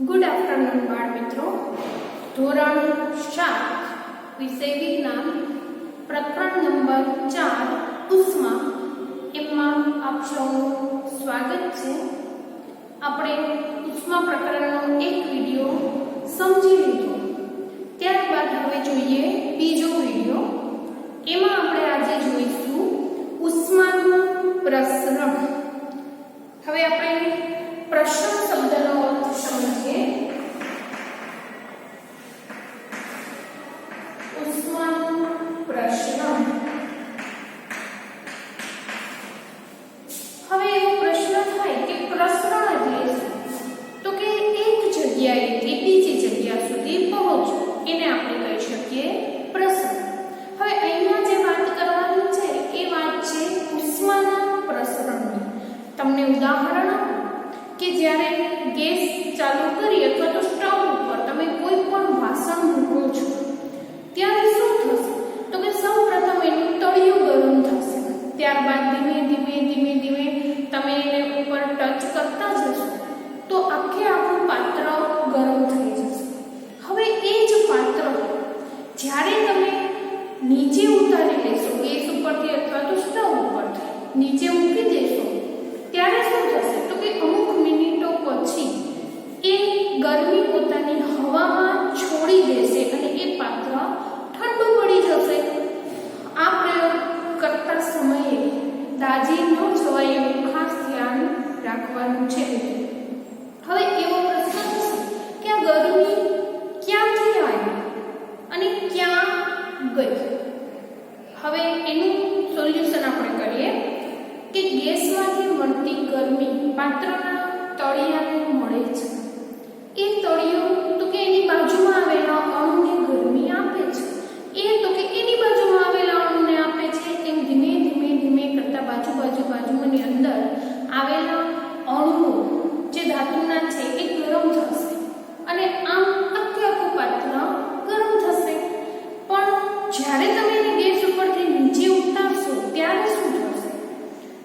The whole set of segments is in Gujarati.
ગુડ આફ્ટરનૂન બાળ મિત્રો. ધોરણ 7 વિષય વિજ્ઞાન પ્રકરણ નંબર 4 ઉષ્મા એમાં આપ સૌનું સ્વાગત છે. આપણે ઉષ્મા પ્રકરણનો એક વિડિયો સમજી લીધો. ત્યારબાદ હવે જોઈએ બીજો વિડિયો. એમાં આપણે આજે જોઈશું ઉષ્માનું પ્રસરણ. હવે આપણે પ્રસરણ શબ્દનો અર્થ સમજીએ. ઉષ્માનું પ્રસરણ. હવે એવો પ્રશ્ન થાય કે પ્રસરણ એટલે શું? તો કે એક જગ્યાએથી બીજી જગ્યા સુધી પહોંચવું, એને આપણે કહી શકીએ પ્રસરણ. હવે અહીંયા જે વાત કરવાની છે એ વાત છે ઉષ્માના પ્રસરણની. તમને ઉદાહરણ કે જ્યારે ગેસ ચાલુ કરી અથવા તો સ્ટવ ઉપર તમે કોઈ પણ વાસણ મૂકો છો ત્યારે શું થશે? તો કે સૌપ્રથમ એનું તળિયું ગરમ થશે. ત્યારબાદ ધીમે ધીમે તમે એને ઉપર ટચ કરતા જશો તો આખું પાત્ર ગરમ થઈ જશે. હવે એ જ પાત્ર જ્યારે તમે નીચે ઉતારી લેશો, ગેસ ઉપરથી અથવા તો સ્ટવ ઉપરથી નીચે મૂકી દેશો ત્યારે શું થશે? તો કે અમુક મિનિટો પછી એ ગરમી પોતાની હવામાં છોડી દેશે અને એ પાત્ર ઠંડુ પડી જશે. આ પ્રયોગ કરતા સમયે દાજી ન જવાય એવું ખાસ ધ્યાન રાખવાનું છે. હવે એવો પ્રશ્ન થશે કે આ ગરમી ક્યાંથી આવી અને ક્યાં ગઈ? હવે એનું સોલ્યુશન આપણે કરીએ કે ગેસમાંથી મળતી ગરમી પાત્રના તળિયાને મળે છે. એ તળિયું તો કે એની બાજુમાં આવેલા અણુને ગરમી આપે છે. એ તો કે એની બાજુમાં આવેલા અણુને આપે છે. એમ ધીમે કરતા બાજુની અંદર આવેલા અણુઓ જે ધાતુના છે એ ગરમ થશે અને આમ આખું પાત્ર ગરમ થશે. પણ જ્યારે તમે એને ગેસ ઉપરથી નીચે ઉતારશો ત્યારે શું થશે?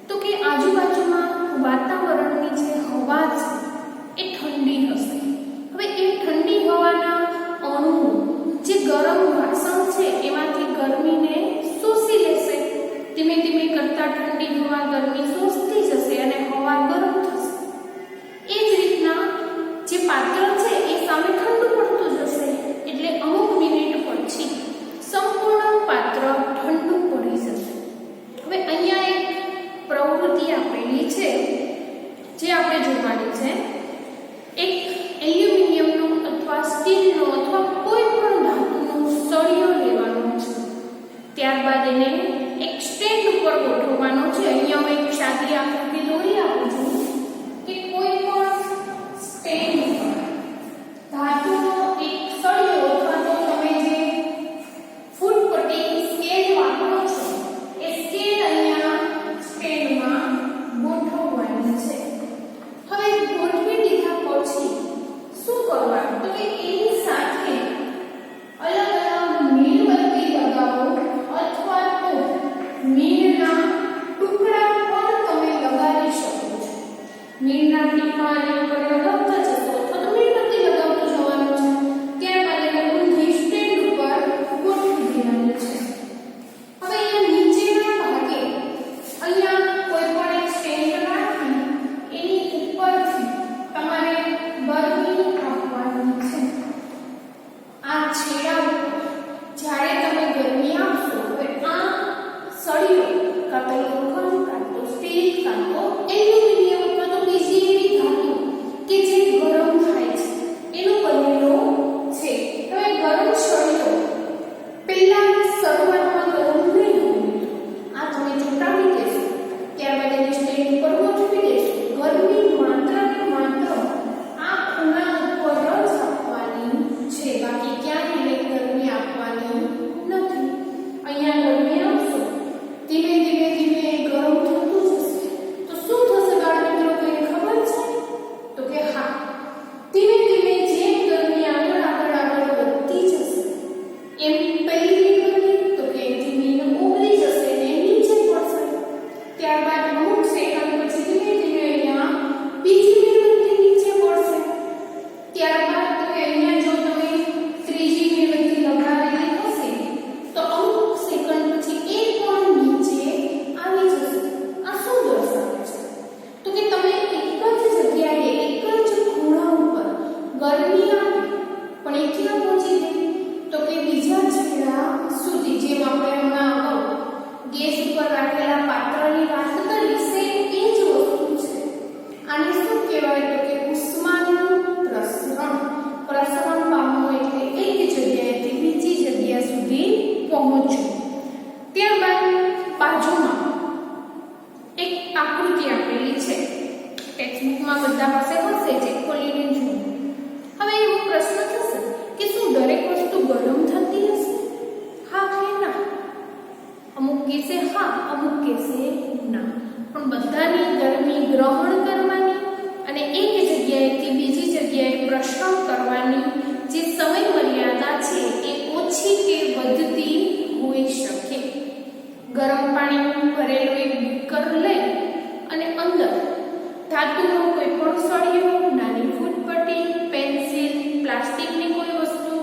તો કે આજુબાજુમાં વાતાવરણની જે હવા છે એ ઠંડી હશે. હવે એ ઠંડી હવાના અણુઓ જે ગરમ વાસણ છે એમાંથી ગરમીને શોષી લેશે. ધીમે કરતા ઠંડી હવા ગરમી શોષતી જશે અને હવા ગરમ થશે. એ જ રીતના જે પાત્ર છે એ સામે ઠંડુ પડતું જશે એટલે અમુક મિનિટ પછી સંપૂર્ણ પાત્ર ઠંડુ પડી જશે. હવે અહીંયા એક પ્રવૃત્તિ આપેલી છે જે આપણે જોવાની છે. એક એલ્યુમિનિયમનો અથવા સ્ટીલનો અથવા કોઈ પણ ધાતુનો સળિયો લેવાનો છે. ત્યારબાદ એને એક સ્ટેન્ડ ઉપર ગોઠવવાનો છે. અહીંયા હું એક સાદી આકૃતિ દોરી આપું છું કે કોઈ પણ સ્ટેન્ડ ઉપર ધાતુનો એક સળિયો અથવા તો તમે જે ફૂટપટ્ટી સ્કેલ વાપરો છો એ સ્કેલ અહીંયા સ્ટેન્ડમાં ગોઠવવાની છે. હવે ગોઠવી દીધા પછી શું કરવાનું? તો કે એની સાથે અલગ મીણબત્તી લગાવો અથવા તો મીણના ટુકડા પણ તમે લગાવી શકો છો. મીણના ટીપા એના ઉપર લગાવતા જશો અથવા તો મીણબત્તી લગાવતું જવાનું છે. ત્યારબાદ એને ઊંધી સ્ટેન્ડ ઉપર ગોઠવી દેવાનું છે. હવે અહીંયા નીચેના ભાગે અહીંયા કોઈ પણ એક સ્ટેન્ડ રાખી એની ઉપરથી તમારે ગરમી આપવાની છે. આ છેડા ઉપર જ્યારે તમે ગરમી આપશો હવે આ સળિયો કાં તો લોખંડ કાં તો સ્ટીલ કાં તો એલ્યુમિનિયમ અથવા તો બીજી એવી ધાતુ ગેસ ઉપર રાખેલા પાત્રની વાત કરી છે એ જ વસ્તુ છે. આને શું કહેવાય તો કે ઉષ્માનું પ્રસરણ. પ્રસરણ પામવું એટલે એક જગ્યાએથી બીજી જગ્યા સુધી પહોંચવું. ત્યારબાદ બાજુમાં એક આકૃતિ આપેલી છે. ટેક્સ્ટબુકમાં બધા પાસે હશે, જે ખોલીને જુઓ. હવે એવો પ્રશ્ન થશે કે શું દરેક વસ્તુ ગરમ થતી હશે? હા કે ના? અમુક કેસે હા, અમુક કેસે ના. પણ બધાની ગરમી ગ્રહણ કરવાની અને એક જગ્યાએથી બીજી જગ્યાએ પ્રસરણ કરવાની જે સમય મર્યાદા છે એ ઓછી કે વધતી હોઈ શકે. ગરમ પાણી ભરેલું એક બીકર લઈ અને અંદર ધાતુનો કોઈ પણ સળિયો, નાની ફૂટપટ્ટી, પેન્સિલ, પ્લાસ્ટિકની કોઈ વસ્તુ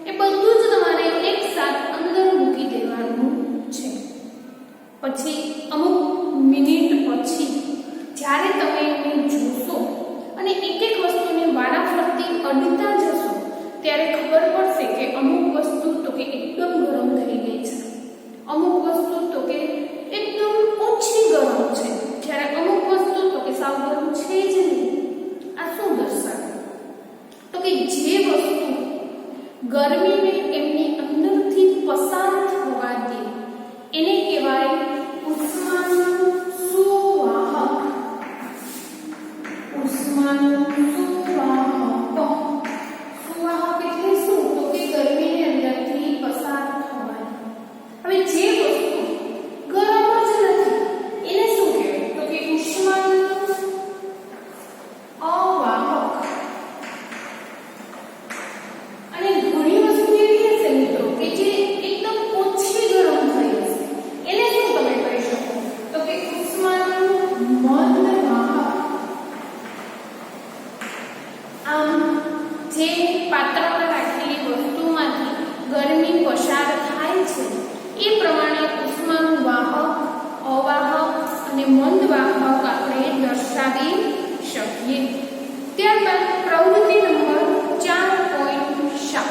એ બધું જ તમારે એકસાથ અંદર મૂકી દેવાનું છે. પછી અમુક મિનિટ પછી જ્યારે તમે એને જોશો અને એક એક વસ્તુને વારાફરતી અડતા જશો ત્યારે ખબર પડશે કે અમુક વસ્તુ તો કે એકદમ ગરમ થઈ ગઈ છે, અમુક વસ્તુ તો કે એકદમ ઓછી ગરમ છે, જ્યારે અમુક વસ્તુ તો કે સાવ ગરમ છે જ નહીં. આ શું દર્શાવે? તો કે જે વસ્તુ ગરમીને એમની અંદરથી પસાર થવા દે એને કહેવાય ઉષ્માનું સુવાહક. ઉષ્માનું સુવાહક. સુવાહક એટલે શું? તો કે ગરમીને અંદરથી પસાર થવા દે. હવે જે વસ્તુ ગરમ જ નથી એને શું કહેવાય? તો કે ઉષ્માનું અવાહક. અને ઘણી વસ્તુ એવી હશે મિત્રો કે જે એકદમ ઓછી ગરમ થઈ હશે એને શું તમે કહી શકો? તો કે ઉષ્માનું મંદવાહક. આમ જે પાત્રમાં રાખેલી વસ્તુમાંથી ગરમી પસાર થાય છે એ પ્રમાણે ઉષ્માનું વાહક, અવાહક અને મંદવાહક આપણે દર્શાવી શકીએ. ત્યારબાદ પ્રવૃત્તિ નંબર 4.7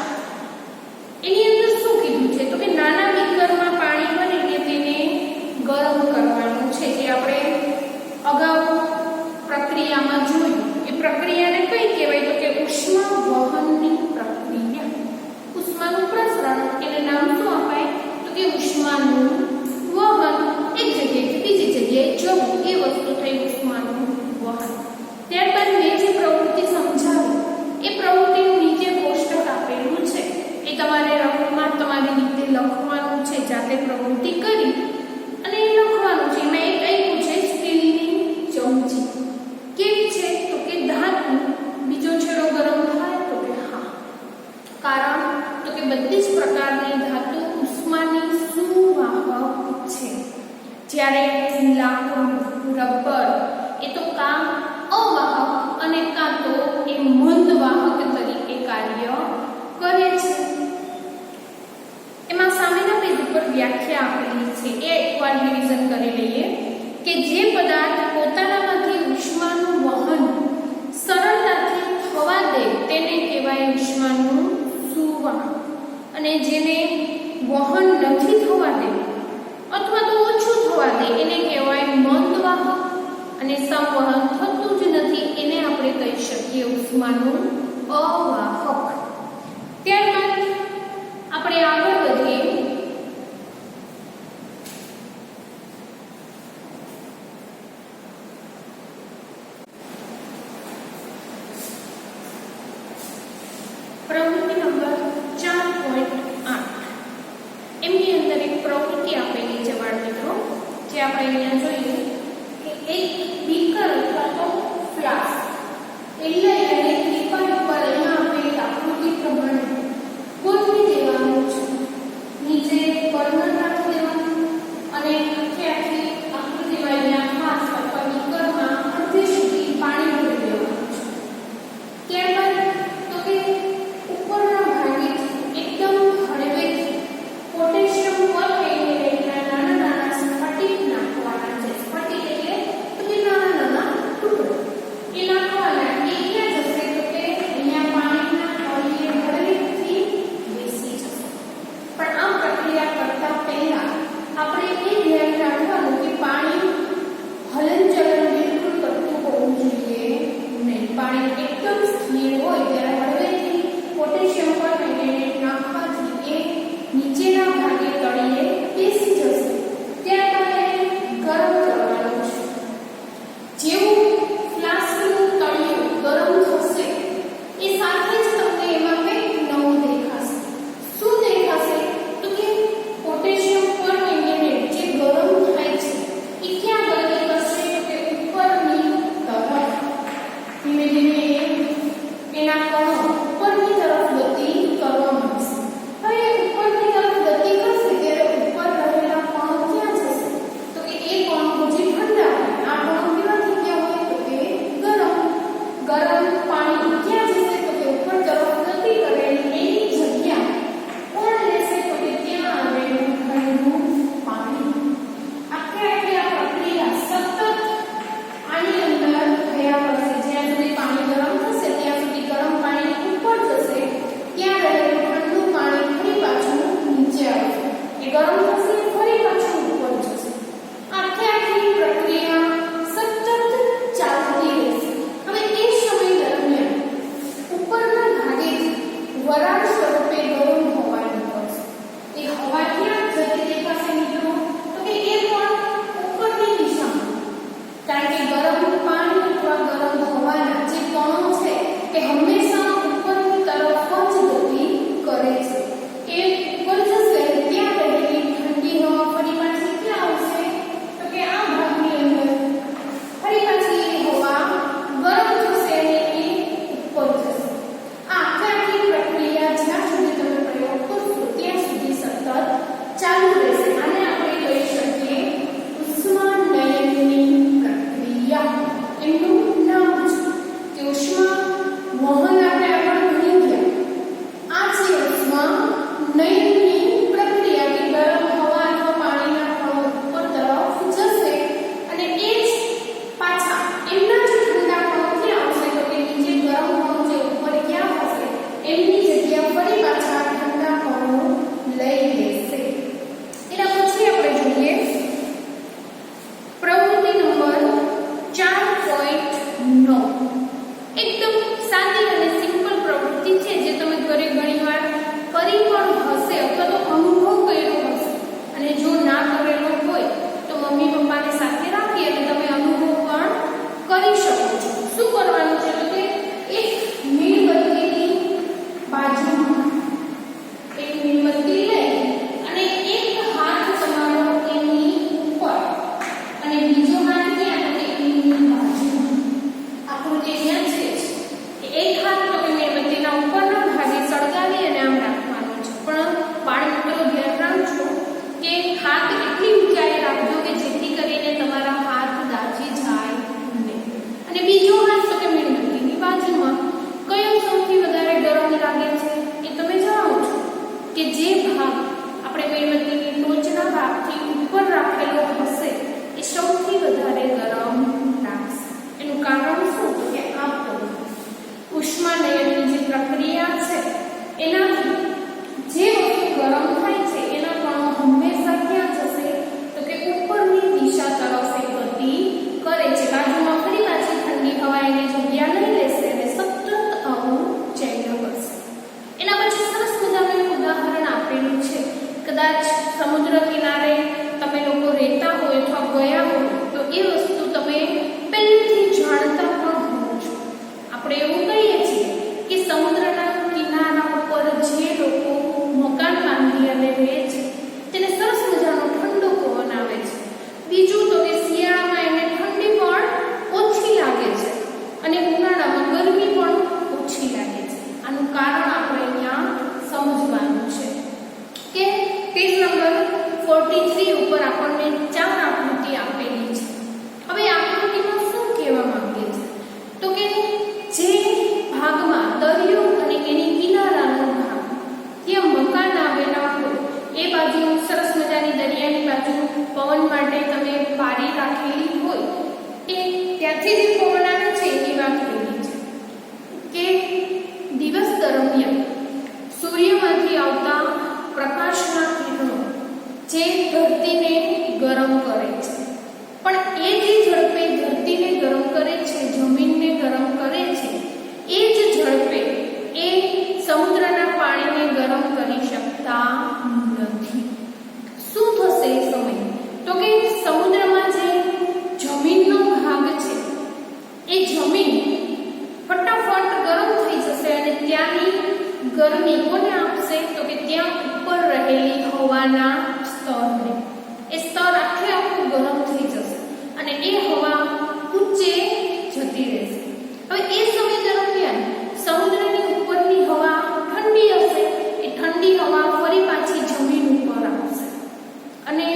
એની અંદર શું કીધું છે? તો કે નાના બીકરમાં પાણી ભરીને તેને ગરમ કરવાનું છે. જે આપણે અગાઉ પ્રક્રિયામાં જોયું એ પ્રક્રિયાને કઈ કહેવાય? તો કે ઉષ્મા વહનની પ્રક્રિયા. ઉષ્માનું પ્રસરણ એને નામ શું અપાય? તો કે ઉષ્માનું વહન. એક જગ્યાએથી બીજી જગ્યાએ જવું એ વસ્તુ થઈ ઉષ્માનું વહન. ત્યારબાદ મેં જે પ્રવૃત્તિ સમજાવી એ પ્રવૃત્તિનું નીચે કોષ્ટક આપેલું છે. એ તમારે રફમાં તમારી રીતે લખવાનું છે. જાતે પ્રવૃત્તિ કરી અને એ લખવાનું છે. એમાં એક આપ્યું છે સ્ટીલની ચમચી. કેવી છે? તો કે ધાતુ. બીજો છેડો ગરમ થાય? તો કે હા. કારણ તો કે બધી જ પ્રકારની ધાતુ ઉષ્માની સુવાહક છે. જ્યારે લાકડું, રબર એ તો કાં અવાહક અને કાં તો એ મંદવાહક તરીકે કાર્ય કરે છે. એમાં સામેના પેજ ઉપર વ્યાખ્યા આપેલી છે એ એકવાર રિવિઝન કરી લઈએ કે જે પદાર્થ પોતાનામાંથી ઉષ્માનું વહન સરળતાથી થવા દે તેને કહેવાય ઉષ્માનું સુવાહક. અને જેને વહન નથી થવા દે અથવા તો ઓછું થવા દે એને કહેવાય મંદવાહક. અને સંવહન થતું જ નથી એને આપણે કહી શકીએ ઉષ્માનું અવાહક. ત્યારબાદ આપણે આગળ વધીએ. પ્રવૃત્તિ નંબર 4.8 એમની અંદર એક પ્રવૃત્તિ આપેલી છે બાળ મિત્રો, જે આપણે અહીંયા જોઈએ કે એક બીકર અથવા તો ફ્લાસ્ક એ લઈ અને ટીપા ઉપર અહીંયા આપેલી આકૃતિ પ્રમાણે ગોઠવી દેવાનું છે. નીચે બર્નર રાખી દેવાનું અને આખી આકૃતિમાં અહીંયા ગ્લાસ અથવા બીકરમાં અડધી સુધી પાણી ભરી દેવાનું છે. ત્યારબાદ તો કે ઉપરના ભાગે એકદમ હળવેથી પોટેશિયમ પરમેંગેનેટના નાના નાના સ્ફટિક નાખવાના છે. સ્ફટિક એટલે તો કે નાના નાના ટુકડા એ નાખવાના. એ ક્યાં જશે? બીજું તો કે શિયાળામાં એને ઠંડી પણ ઓછી લાગે છે અને ઉનાળામાં ગરમી પણ ઓછી લાગે છે. આનું કારણ આપણે અહીંયા સમજવાનું છે કે પેજ નંબર 43 ઉપર આપણને 4 આકૃતિ આપેલી છે. હવે આકૃતિમાં શું કહેવા માંગે છે તો કે જે ભાગમાં દરિયો અને એની કિનારાનો ભાગ ત્યાં મકાન આવેલા હોય એ બાજુ સરસ મજાની દરિયાની બાજુ પવન માટે તમે બારી રાખેલી હોય એ ત્યાંથી જે પવન આવે છે એની વાત કરી છે કે દિવસ દરમિયાન સૂર્યમાંથી આવતા પ્રકાશના કિરણો જે ધરતીને ગરમ કરે છે, પણ એ જે ઝડપે ધરતીને ગરમ કરે છે, જમીનને ગરમ કરે છે, એ જ ઝડપે એ સમુદ્રના પાણીને ગરમ કરી શકતા નથી. શું થશે એ સમય તો કે સમુદ્રમાં જે જમીનનો ભાગ છે એ જમીન ફટાફટ ગરમ થઈ જશે અને ત્યાંની ગરમી કોને આપશે તો કે ત્યાં ઉપર રહેલી હવાના સ્તરને. એ સ્તર આખે આખું ગરમ થઈ જશે અને એ હવા ઊંચે જતી રહેશે. હવે એ સમય દરમિયાન સમુદ્રની ઉપરની હવા ઠંડી હશે. એ ઠંડી હવા ફરી પાછી જમીન ઉપર આવશે અને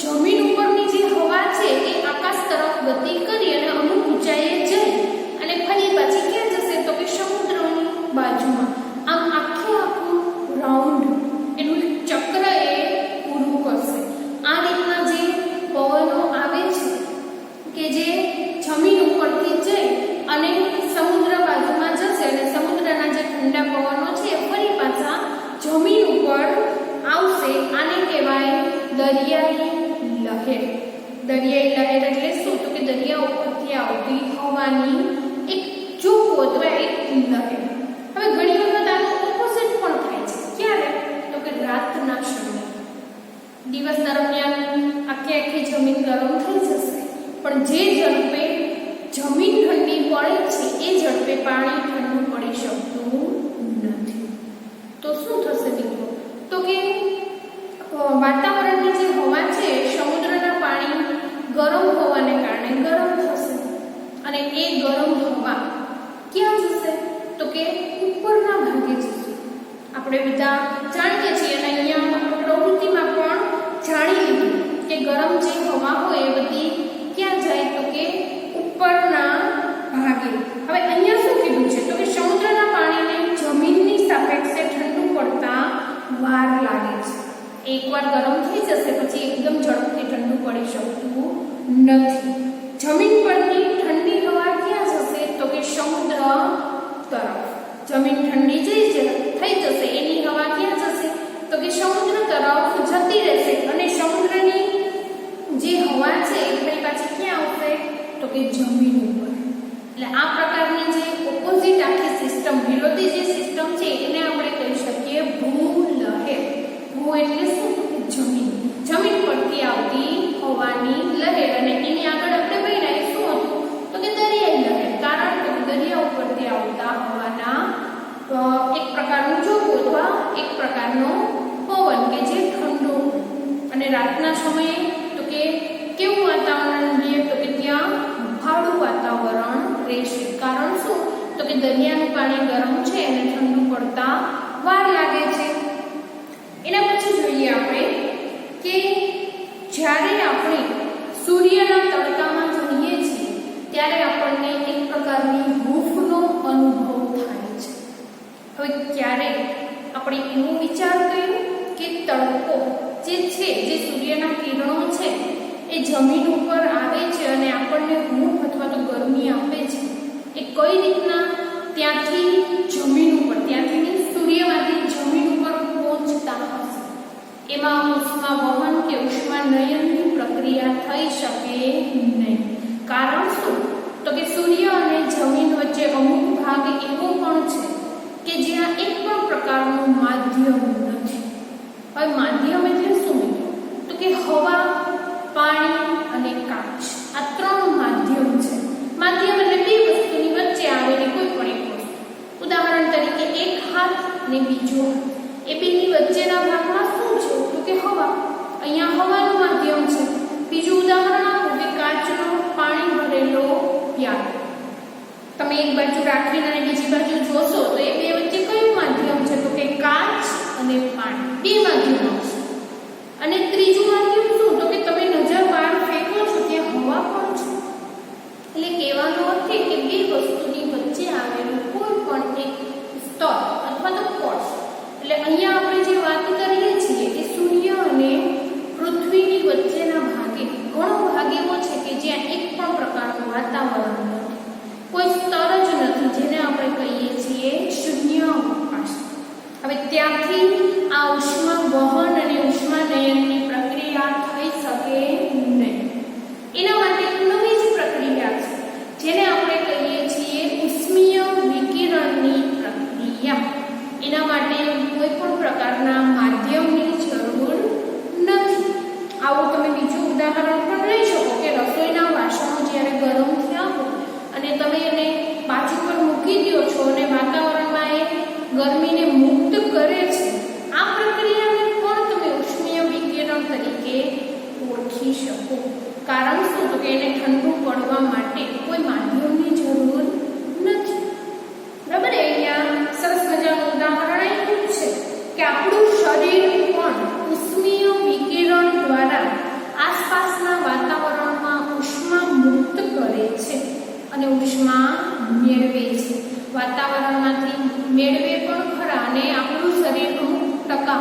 જમીન ઉપરની જે હવા છે એ આકાશ તરફ ગતિ કરી અને અમુક ઊંચાઈએ જઈ અને ફરી પાછી ક્યાં જશે તો કે સમુદ્રની બાજુમાં. આમ આખે આખું રાઉન્ડ એનું ચક્ર એ પૂરું કરશે. આ રીતના જે પવનો આવે છે કે જે જમીન ઉપરથી જઈ અને સમુદ્ર બાજુમાં જશે અને સમુદ્રના જે ઠંડા પવનો છે એ ફરી પાછા જમીન ઉપર આવશે. આને કહેવાય દરિયાઈ લહેર. દરિયાઈ લહેર એટલે શું તો કે દરિયા ઉપરથી આવતી હવાની એક ઝોપો અથવા એક લહેર. હવે ઘણી વખત આનું ઓપોઝિટ પણ થાય છે. ક્યારે તો કે રાતના સમયે. દિવસ દરમિયાન આખી જમીન ગરમ થઈ જશે પણ જે ઝડપે જમીન ઠંડી પડે છે એ ઝડપે પાણી ઠંડુ પડી શકતું નથી. તો શું થશે મિત્રો તો કે વાતાવરણની જે હવા છે સમુદ્રના પાણી ગરમ હોવાને કારણે ગરમ થશે અને એ ગરમ હવા ક્યાં જશે તો કે ઉપરના ભાગે જશે. આપણે બધા જાણીએ છીએ અને અહીંયા પ્રવૃત્તિમાં પણ જાણી લીધું કે ગરમ જે હવા હોય એ બધી ક્યાં જાય તો કે ઉપરના ભાગે. હવે અહીંયા શું કીધું છે તો કે સમુદ્રના પાણીને જમીનની સાપેક્ષે ઠંડુ પડતા વાર લાગે છે. એકવાર ગરમ થઈ જશે પછી એકદમ ઝડપથી ઠંડુ પડી શકતું નથી. જમીન પરની ઠંડી હવા ક્યાં જશે તો કે સમુદ્ર તરફ. જમીન ઠંડી થઈ જશે એની હવા ક્યાં જશે તો કે સમુદ્ર તરફ જતી રહેશે અને સમુદ્રની જે હવા છે એ ફરી પાછી ક્યાં આવશે તો કે જમીન ઉપર. એટલે આ પ્રકારની જે ઓપોઝિટ આખી સિસ્ટમ વિરોધી જે સિસ્ટમ છે એને આપણે કહી શકીએ ભૂલહેર. ભૂ એટલે શું તો કે જમીન. જમીન પરથી આવતી હવાની લહેર અને એની આગળ આપણે ભણ્યા શું હતું તો કે દરિયાઈ લહેર. કારણ કે દરિયા ઉપરથી આવતા હવાના એક પ્રકારનું ઝોપો અથવા એક પ્રકારનો પવન કે જે ઠંડો. અને રાતના સમયે તો કે કેવું વાતાવરણ રહે તો કે ત્યાં હૂંફાળું વાતાવરણ રહેશે. કારણ શું તો કે દરિયાનું પાણી ગરમ છે અને ઠંડુ પડતા વાર લાગે છે. એના પછી જોઈએ આપણે કે જ્યારે આપણે સૂર્યના તડકામાં જઈએ છીએ ત્યારે આપણને એક પ્રકારની હૂંફનો અનુભવ થાય છે. હવે ક્યારે આપણે એવું વિચાર કર્યું કે તડકો જે છે જે સૂર્યના કિરણો છે એ જમીન ઉપર આવે છે અને આપણને હૂંફ અથવા તો ગરમી આપે છે એ કઈ રીતના ત્યાંથી જમીન ઉપર ત્યાંથી સૂર્યમાંથી જમીન ઉપર પહોંચતા હશે. એમાં ઉષ્મા વહન કે ઉષ્મા નયનની પ્રક્રિયા થઈ શકે નહીં. કારણ શું તો કે સૂર્ય અને જમીન વચ્ચે અમુક ભાગ એવો પણ છે કે જ્યાં એક પણ પ્રકારનું માધ્યમ નથી. હવે માધ્યમ એટલે શું તો કે હવા, પાણી અને કાચ. આ ત્રણ માધ્યમ છે. માધ્યમ એટલે બે વસ્તુની વચ્ચે આવેલી કોઈ પણ એક વસ્તુ. ઉદાહરણ તરીકે એક હાથ અને બીજો હાથ. એ બેની વચ્ચેના ભાગમાં શું છે તો કે હવા. અહીંયા હવાનું માધ્યમ છે. બીજું ઉદાહરણ તમે એક બાજુ રાખીને અને બીજી બાજુ જોશો તો એ બે વચ્ચે કયું માધ્યમ છે? તો કે કાચ અને પાણી, બે માધ્યમો છે. અને ત્રીજું માધ્યમ શું? તો કે તમે નજર બહાર ફેંકો છો ત્યાં હવા પણ છે. એટલે કહેવાનો અર્થ એ કે બે વસ્તુની વચ્ચે આવેલું કોઈ પણ એક સ્તર અથવા તો કોષ. એટલે અહીંયા આપણે જે વાત કરીએ છીએ કે સૂર્ય અને પૃથ્વીની વચ્ચેના ભાગે ઘણો ભાગ એવો છે કે જ્યાં એક પણ પ્રકારનું વાતાવરણ નથી, કોઈ સ્તર જ નથી, જેને આપણે કહીએ છીએ શૂન્ય અવકાશ. હવે ત્યાંથી આ ઉષ્મા વહન અને ઉષ્માનયનની પ્રક્રિયા થઈ શકે નહીં. એના માટે નવી જ પ્રક્રિયા છે જેને આપણે કહીએ છીએ ઉષ્મીય વિકિરણની પ્રક્રિયા. એના માટે કોઈ પણ પ્રકારના માધ્યમની જરૂર નથી. આવું તમે બીજું ઉદાહરણ પણ લઈ શકો કે રસોઈના વાસણો જ્યારે ગરમ થયા હોય અને તમે એને બાજુ પર મૂકી દો છો અને વાતાવરણમાં એ ગરમીને મુક્ત કરે છે, આ પ્રક્રિયાને પણ તમે ઉષ્મીય વિકિરણ તરીકે ઓળખી શકો. કારણ શું? તો કે એને ઠંડુ પડવા માટે કોઈ માધ્યમની જરૂર નથી. બરાબર? અહીંયા સરસ મજાનું ઉદાહરણ આપ્યું છે કે આપણું શરીર પણ ઉષ્મીય વિકિરણ દ્વારા આસપાસના વાતાવરણમાં ઉષ્મા મુક્ત કરે છે અને ઉષ્મા મેળવે છે. વાતાવરણમાંથી મેળવે પણ ખરા અને આપણું શરીર અમુક ટકા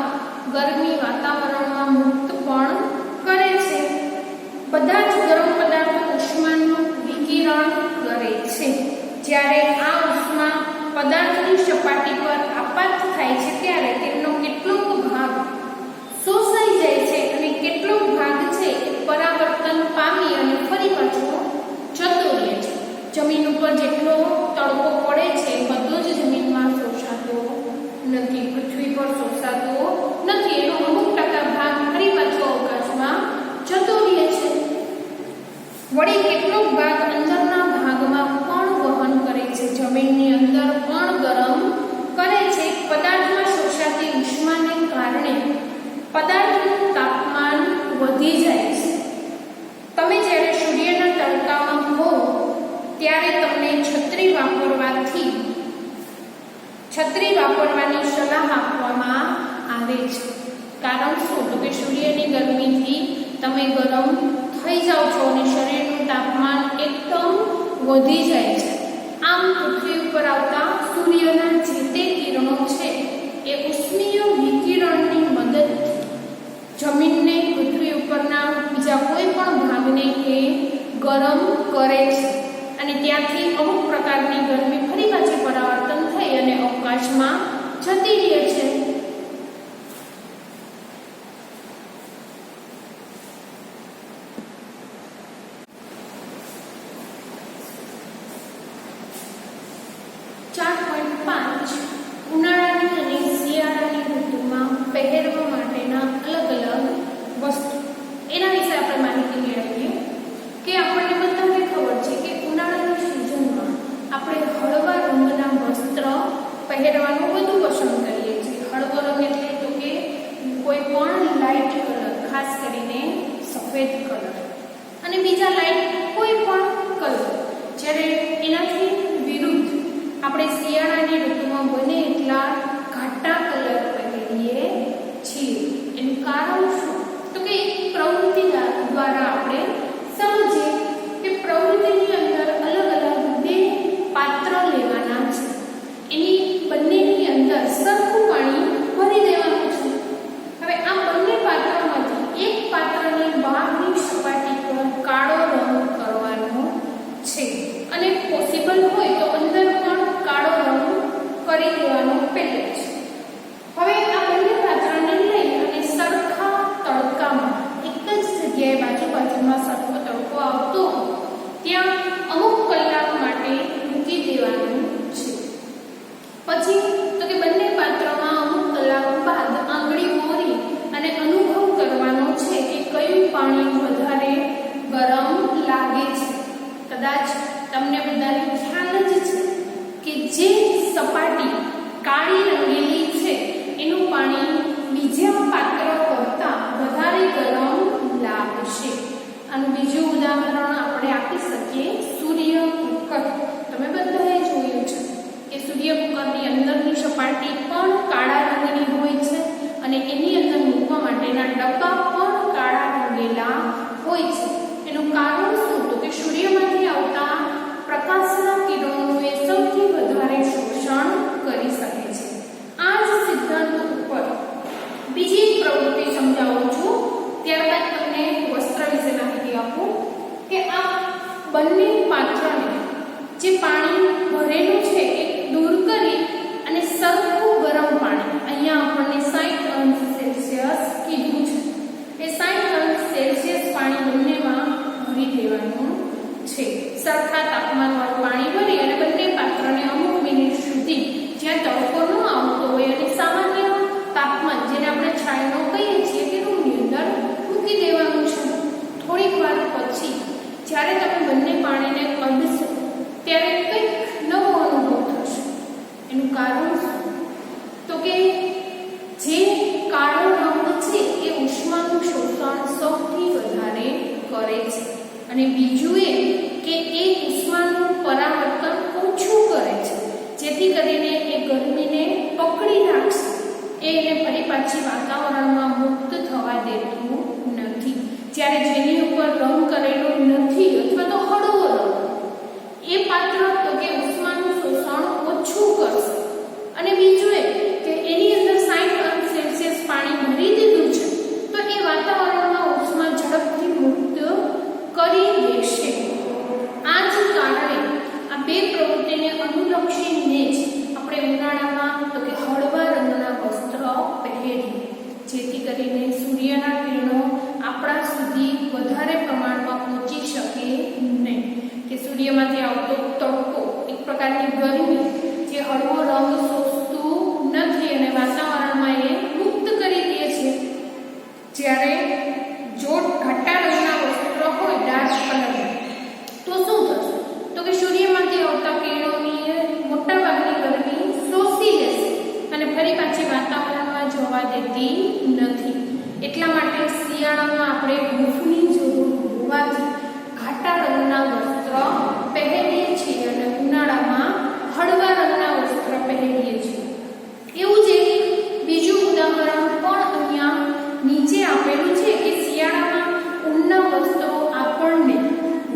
ગરમી વાતાવરણમાં મુક્ત પણ કરે છે. બધા જ ગરમ પદાર્થો ઉષ્માનું વિકિરણ કરે છે. જ્યારે આ ઉષ્મા પદાર્થની સપાટી પર આપાત થાય છે ત્યારે તેમનો કેટલોક ભાગ શોષાઈ જાય છે અને કેટલોક ભાગ છે પરાવર્તન પામી અને ફરી પાછો જતો રહે છે. જમીન ઉપર જેટલો તડકો પડે છે બધો જ જમીનમાં શોષાતો નથી, પૃથ્વી પર શોષાતો નથી. એનો અમુક ટકા ભાગ ફરી પાછો અવકાશમાં જતો રહે છે. વળી કેટલોક ભાગ અંદરના ભાગમાં પણ વહન કરે છે, જમીનની અંદર પણ ગરમ કરે છે. પદાર્થમાં શોષાતી ઉષ્માને કારણે પદાર્થનું તાપમાન વધી જાય છે. તમે જ્યારે સૂર્યના તડકામાં હો ત્યારે તમને છત્રી વાપરવાની સલાહ આપવામાં આવે છે. કારણ શું? તો કે સૂર્યની ગરમીથી તમે ગરમ થઈ જાઓ છો અને શરીરનું તાપમાન એકદમ વધી જાય છે. આમ પૃથ્વી ઉપર આવતા સૂર્યના જે તે કિરણો છે એ ઉષ્મીય વિકિરણની મદદથી જમીનને, પૃથ્વી ઉપરના બીજા કોઈ પણ ભાગને એ ગરમ કરે છે અને ત્યાંથી અમુક પ્રકારની ગરમી ફરી પાછી પરાવર્તન થઈ અને અવકાશમાં જતી રહે છે. ઉનાળાની અને શિયાળાની ઋતુમાં પહેરવા માટેના અલગ અલગ વસ્તુ, એના વિશે આપણે માહિતી મેળવીએ કે આપણને બધાને ખબર છે કે ઉનાળાની સિઝનમાં આપણે હળવા રંગના વસ્ત્ર પહેરવાનું વધુ પસંદ કરીએ છીએ. હળવો રંગ એટલે તો કે કોઈ પણ લાઇટ કલર, ખાસ કરીને સફેદ કલર અને બીજા લાઇટ કોઈ પણ કલર. જ્યારે એનાથી વિરુદ્ધ આપણે શિયાળાની ઋતુમાં બને એટલા ઘાટા કલર પહેરીએ છીએ. એનું કારણ શું? તો કે એક પ્રવૃત્તિ દ્વારા આપણે સમજીએ કે પ્રવૃત્તિની અંદર અલગ અલગ બે પાત્ર લેવાના છે. એની બંનેની અંદર સરખું પાણી ભરી દેવાનું છે. હવે આ બંને પાત્રમાંથી એક પાત્રની બહારની સપાટી પર કાળો રંગ કરવાનો છે અને પોસિબલ હોય તો અંદર પણ કાળો રંગ કરી દેવાનો પહેલે છે. હવે આ બંને પાત્રને લઈ અને સરખા તડકામાં એક જ જગ્યાએ બાજુમાં સરખો તડકો આવતો હોય ત્યાં અમુક કલાક માટે મૂકી દેવાનું છે. પછી તો કે બંને પાત્રમાં અમુક કલાક બાદ આંગળી મોરી અને અનુભવ કરવાનો છે કે કયું પાણી વધારે ગરમ લાગે છે. કદાચ તમને બધાને ખ્યાલ જ છે કે જે સપાટી કાળી રંગેલી છે એનું પાણી બીજા પાત્ર કરતાં વધારે ગરમ લાગશે. આનું બીજું ઉદાહરણ આપણે આપી શકીએ સૂર્યપ્રકાશ. તમે બધાએ જોયું છે કે સૂર્યકુકરની અંદરની સપાટી પણ કાળા રંગની હોય છે અને એની અંદર મૂકવા માટેના ડબ્બા પણ કાળા રંગેલા હોય છે. એનું કારણ શું? તો કે સૂર્યમાંથી આવતા પ્રકાશના કિરણોનું એ સૌથી વધારે શોષણ કરી શકે છે. આ જ સિદ્ધાંત ઉપર બીજી એક પ્રવૃત્તિ સમજાવું છું, ત્યારબાદ તમને વસ્ત્ર વિશે માહિતી આપું કે આ બંને પાત્રને જે પાણી ભરેલું છે એ દૂર કરી અને સરખું ગરમ પાણી, અહીંયા આપણને 60 અંશ સેલ્સિયસ કીધું છે, એ 60 અંશ સેલ્સિયસ પાણી બંનેમાં ભરી દેવાનું છે. સરખા તાપમાનવાળું પાણી ભરી અને બંને પાત્રને અમુક મિનિટ સુધી જ્યાં તડકો ન આવતો હોય અને સામાન્ય તાપમાન જેને આપણે છાંયડો કહીએ છીએ કે રૂમની અંદર મૂકી દેવાનું છે. થોડીક વાર પછી જ્યારે તમે બંને પાણીને કાઢશો ત્યારે કંઈક નવો અનુભવ થશે. એનું કારણ શું? તો કે જે કાળો રંગ છે એ ઉષ્માનું શોષણ સૌથી વધારે કરે છે અને બીજું એ કે એ ઉષ્માનું પરાવર્તન ઓછું કરે છે, જેથી કરીને એ ગરમીને પકડી રાખશે, એને ફરી પાછી વાતાવરણમાં મુક્ત થવા દેતું નથી. જ્યારે જેની ઉપર રંગ કરેલો નથી અથવા તો હળવો રંગ, એ પાત્ર તો કે ઉષ્માનું શોષણ ઓછું કરશે અને બીજું એ કે એની અંદર 60 અંશ સેલ્સિયસ પાણી ભરી દીધું છે તો એ વાતાવરણમાં ઉષ્મા ઝડપથી મુક્ત કરી દેશે. આ જ કારણે આ બે પ્રવૃત્તિને અનુલક્ષીને જ આપણે ઉનાળામાં તો કે હળવા રંગના વસ્ત્ર પહેરીએ, જેથી કરીને સૂર્યના કિરણો આપણા સુધી વધારે પ્રમાણમાં પહોંચી શકે નહીં, કે સૂર્યમાંથી આવતો તડકો એક પ્રકારની ગરમી જે હળવો રંગ શોષતું નથી અને વાતાવરણમાં એ મુક્ત કરી દે છે. જ્યારે જો ઘાટા રંગના વસ્ત્ર હોય ડાર્ક કલરના તો શું થશે? તો કે સૂર્યમાંથી આવતા કિરણોની મોટાભાગની ગરમી શોષી લેશે અને ફરી પાછી વાતાવરણમાં જવા દેતી નથી. એટલા માટે શિયાળામાં આપણે હૂંફની જરૂર હોવાથી ઘાટા રંગના વસ્ત્ર પહેરીએ છીએ અને ઉનાળામાં હળવા રંગના વસ્ત્ર પહેરીએ છીએ. એવું જ એક બીજું ઉદાહરણ પણ અહીંયા નીચે આપેલું છે કે શિયાળામાં ઊનના વસ્ત્રો આપણને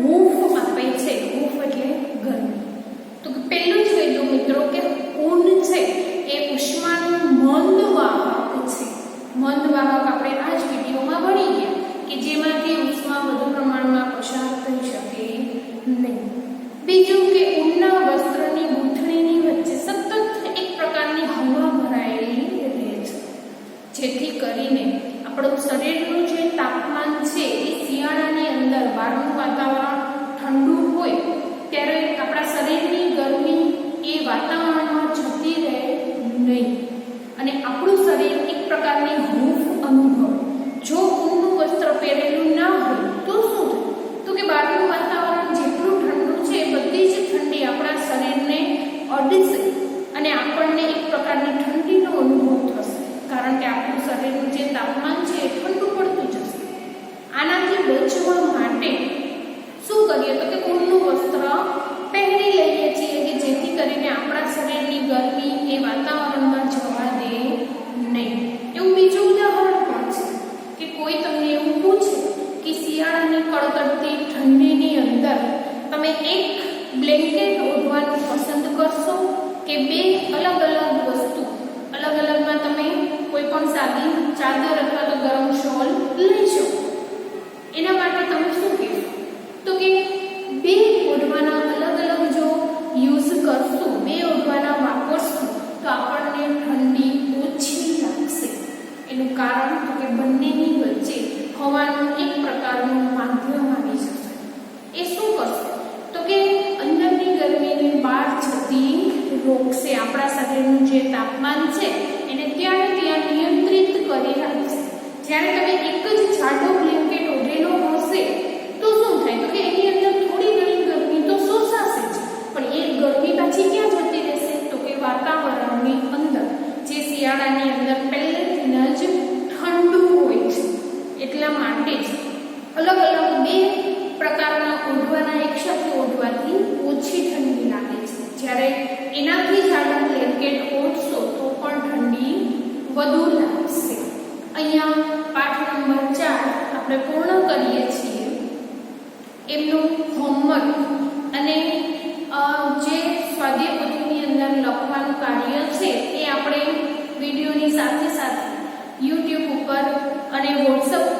હૂંફ આપે છે. હૂંફ એટલે ગરમી. તો પહેલું જ કહી દઉં મિત્રો કે ઊન છે એ ઉષ્માનું મંદ વાહક છે. મંદ વાહક આપણે આ જ વિડીયોમાં ભણી ગયા કે જેમાંથી ઉષ્મા વધુ પ્રમાણમાં પસાર થઈ શકે નહીં. બીજું કે ઊનના વસ્ત્રની ગૂંથણીની વચ્ચે સતત એક પ્રકારની હવા ભરાયેલી રહે છે, જેથી કરીને આપણું શરીરનું જે તાપમાન છે એ શિયાળાની અંદર બહારનું વાતાવરણ ઠંડુ હોય ત્યારે આપણા શરીરની ગરમી એ વાતાવરણમાં જતી રહે નહીં અને આપણું શરીર એક પ્રકારની હૂંફ અનુભવે. જો ઊનનું વસ્ત્ર પહેરેલું ના હોય તો શું થાય? તો કે બહારનું વાતાવરણ જેટલું ઠંડુ છે બધી જ ઠંડી આપણા શરીરને અડશે અને આપણને એક પ્રકારની ઠંડીનો અનુભવ થશે, કારણ કે આપણું શરીરનું જે તાપમાન છે એ ઠંડુ પડતું જશે. આનાથી બચવા માટે શું કરીએ? તો કે ઊનનું વસ્ત્ર પહેરી લઈએ છીએ કે જેથી કરીને આપણા શરીરની ગરમી એ વાતાવરણમાં જવા દે નહીં. એવું બીજું ઉદાહરણ પણ છે કે કોઈ તમને એવું પૂછે કે શિયાળાની કડકડતી ઠંડીની અંદર તમે એક બ્લેન્કેટ ઓઢવાનું પસંદ કરશો કે બે અલગ અલગ વસ્તુ, અલગ અલગમાં તમે કોઈ પણ સાદી ચાદર અથવા તો ગરમ શોલ લઈ શકો? એના માટે તમે શું કહેશો? તો કે બે ઓઢવાના અલગ અલગ જો યુઝ કરશું, બે ઓઢવાના વાપરશું તો આપણને ઠંડી ઓછી લાગશે. એનું કારણ તો કે બંનેની વચ્ચે હવાનું એક પ્રકારનું માધ્યમ આવી જશે. એ શું કરશે? તો કે અંદરની ગરમીને બહાર જતી રોકશે. આપણા શરીરનું જે તાપમાન છે એને ત્યાં નિયંત્રિત કરી રાખશે. જ્યારે તમે એક જ જાડો બ્લેન્કેટ ઓઢેલો હશે તો શું થાય? તો કે એની અંદર થોડી ઘણી ગરમી તો શોષાશે જ, પણ એ ગરમી પાછી ક્યાં જતી રહેશે? તો કે વાતાવરણની અંદર, જે શિયાળાની અંદર પહેલેથી જ ઠંડુ હોય છે. એટલા માટે જ અલગ અલગ બે પ્રકારના ઓઢવાના એક સાથે ઓઢવાથી ઓછી ઠંડી લાગે વધુ લાગશે. અહીંયા પાઠ નંબર 4 આપણે પૂર્ણ કરીએ છીએ. એમનું હોમવર્ક અને જે સ્વાધ્યાય પોથીની અંદર લખવાનું કાર્ય છે એ આપણે વિડીયોની સાથે સાથે YouTube ઉપર અને WhatsApp